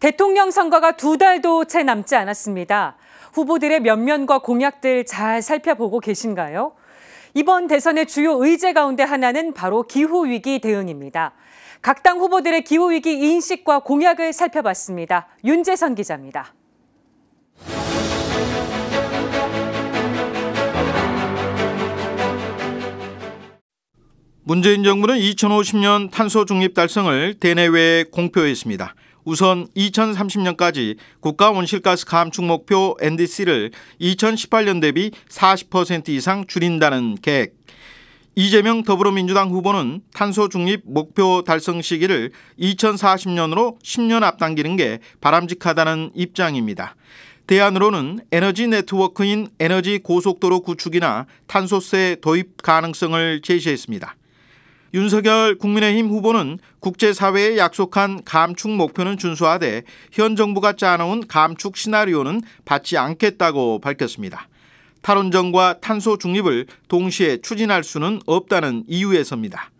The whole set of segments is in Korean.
대통령 선거가 2달도 채 남지 않았습니다. 후보들의 면면과 공약들 잘 살펴보고 계신가요? 이번 대선의 주요 의제 가운데 하나는 바로 기후위기 대응입니다. 각 당 후보들의 기후위기 인식과 공약을 살펴봤습니다. 윤재선 기자입니다. 문재인 정부는 2050년 탄소 중립 달성을 대내외에 공표했습니다. 우선 2030년까지 국가 온실가스 감축 목표 NDC를 2018년 대비 40% 이상 줄인다는 계획. 이재명 더불어민주당 후보는 탄소 중립 목표 달성 시기를 2040년으로 10년 앞당기는 게 바람직하다는 입장입니다. 대안으로는 에너지 네트워크인 에너지 고속도로 구축이나 탄소세 도입 가능성을 제시했습니다. 윤석열 국민의힘 후보는 국제사회에 약속한 감축 목표는 준수하되 현 정부가 짜놓은 감축 시나리오는 받지 않겠다고 밝혔습니다. 탈원전과 탄소 중립을 동시에 추진할 수는 없다는 이유에서입니다.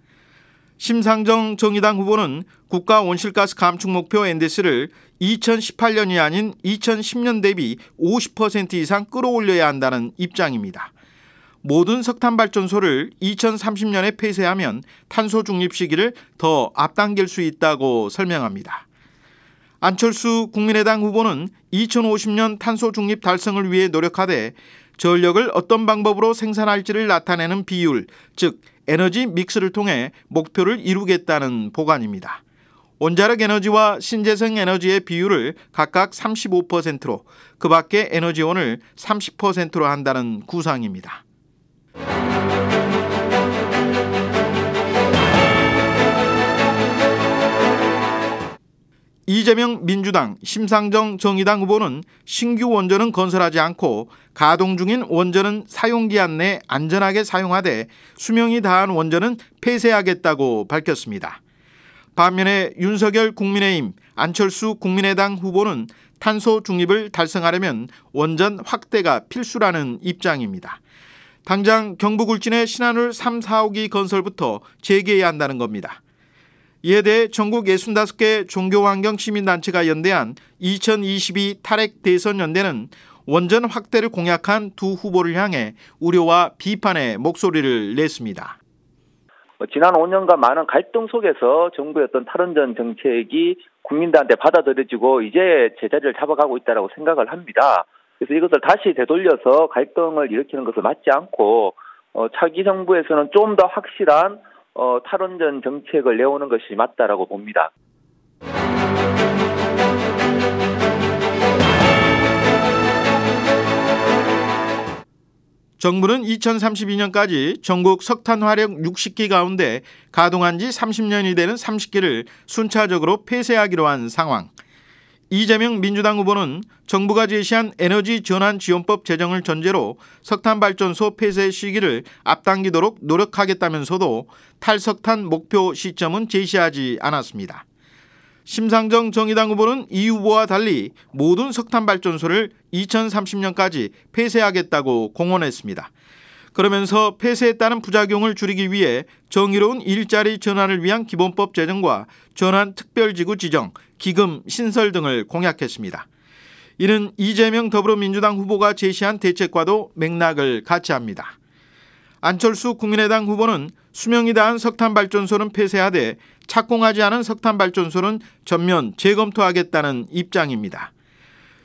심상정 정의당 후보는 국가 온실가스 감축 목표 NDC를 2018년이 아닌 2010년 대비 50% 이상 끌어올려야 한다는 입장입니다. 모든 석탄발전소를 2030년에 폐쇄하면 탄소 중립 시기를 더 앞당길 수 있다고 설명합니다. 안철수 국민의당 후보는 2050년 탄소 중립 달성을 위해 노력하되 전력을 어떤 방법으로 생산할지를 나타내는 비율, 즉 에너지 믹스를 통해 목표를 이루겠다는 보관입니다. 원자력 에너지와 신재생 에너지의 비율을 각각 35%로 그 밖의 에너지원을 30%로 한다는 구상입니다. 이재명 민주당, 심상정 정의당 후보는 신규 원전은 건설하지 않고 가동 중인 원전은 사용기한 내 안전하게 사용하되 수명이 다한 원전은 폐쇄하겠다고 밝혔습니다. 반면에 윤석열 국민의힘, 안철수 국민의당 후보는 탄소 중립을 달성하려면 원전 확대가 필수라는 입장입니다. 당장 경북 울진의 신한울 3, 4호기 건설부터 재개해야 한다는 겁니다. 이에 대해 전국 65개 종교환경시민단체가 연대한 2022 탈핵 대선연대는 원전 확대를 공약한 두 후보를 향해 우려와 비판의 목소리를 냈습니다. 지난 5년간 많은 갈등 속에서 정부의 어떤 탈원전 정책이 국민들한테 받아들여지고 이제 제자리를 잡아가고 있다고 생각을 합니다. 그래서 이것을 다시 되돌려서 갈등을 일으키는 것을 맞지 않고 차기 정부에서는 좀 더 확실한 탈원전 정책을 내오는 것이 맞다라고 봅니다. 정부는 2032년까지 전국 석탄 화력 60기 가운데 가동한 지 30년이 되는 30기를 순차적으로 폐쇄하기로 한 상황. 이재명 민주당 후보는 정부가 제시한 에너지 전환 지원법 제정을 전제로 석탄발전소 폐쇄 시기를 앞당기도록 노력하겠다면서도 탈석탄 목표 시점은 제시하지 않았습니다. 심상정 정의당 후보는 이 후보와 달리 모든 석탄발전소를 2030년까지 폐쇄하겠다고 공언했습니다. 그러면서 폐쇄에 따른 부작용을 줄이기 위해 정의로운 일자리 전환을 위한 기본법 제정과 전환특별지구 지정, 기금 신설 등을 공약했습니다. 이는 이재명 더불어민주당 후보가 제시한 대책과도 맥락을 같이 합니다. 안철수 국민의당 후보는 수명이 다한 석탄발전소는 폐쇄하되 착공하지 않은 석탄발전소는 전면 재검토하겠다는 입장입니다.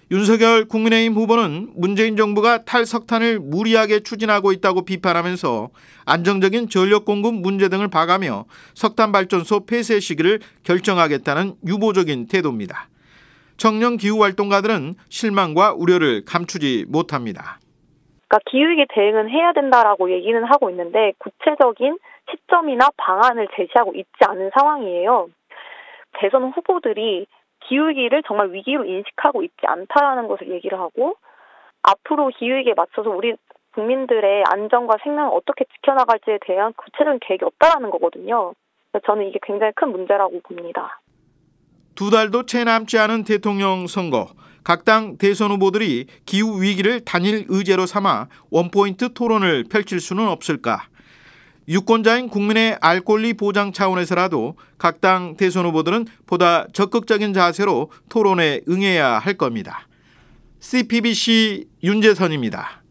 윤석열 국민의힘 후보는 문재인 정부가 탈석탄을 무리하게 추진하고 있다고 비판하면서 안정적인 전력 공급 문제 등을 봐가며 석탄발전소 폐쇄 시기를 결정하겠다는 유보적인 태도입니다. 청년 기후활동가들은 실망과 우려를 감추지 못합니다. 그러니까 기후위기 대응은 해야 된다라고 얘기는 하고 있는데 구체적인 시점이나 방안을 제시하고 있지 않은 상황이에요. 대선 후보들이 기후위기를 정말 위기로 인식하고 있지 않다라는 것을 얘기를 하고 앞으로 기후위기에 맞춰서 우리 국민들의 안전과 생명을 어떻게 지켜나갈지에 대한 구체적인 계획이 없다라는 거거든요. 그래서 저는 이게 굉장히 큰 문제라고 봅니다. 2달도 채 남지 않은 대통령 선거. 각 당 대선 후보들이 기후위기를 단일 의제로 삼아 원포인트 토론을 펼칠 수는 없을까? 유권자인 국민의 알 권리 보장 차원에서라도 각 당 대선 후보들은 보다 적극적인 자세로 토론에 응해야 할 겁니다. CPBC 윤재선입니다.